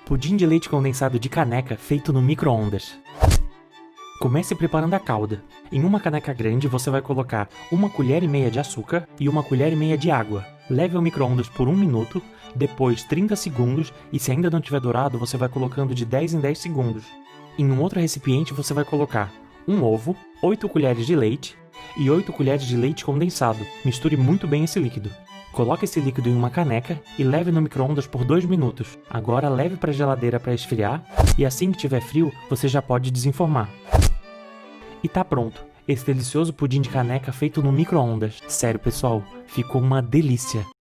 Pudim de leite condensado de caneca feito no micro-ondas. Comece preparando a calda. Em uma caneca grande você vai colocar 1,5 colher de açúcar e 1,5 colher de água. Leve ao micro-ondas por 1 minuto, depois 30 segundos e se ainda não tiver dourado você vai colocando de 10 em 10 segundos. Em um outro recipiente você vai colocar um ovo, 8 colheres de leite e 8 colheres de leite condensado. Misture muito bem esse líquido. Coloque esse líquido em uma caneca e leve no micro-ondas por 2 minutos. Agora leve para a geladeira para esfriar e assim que tiver frio, você já pode desenformar. E tá pronto, esse delicioso pudim de caneca feito no micro-ondas. Sério pessoal, ficou uma delícia!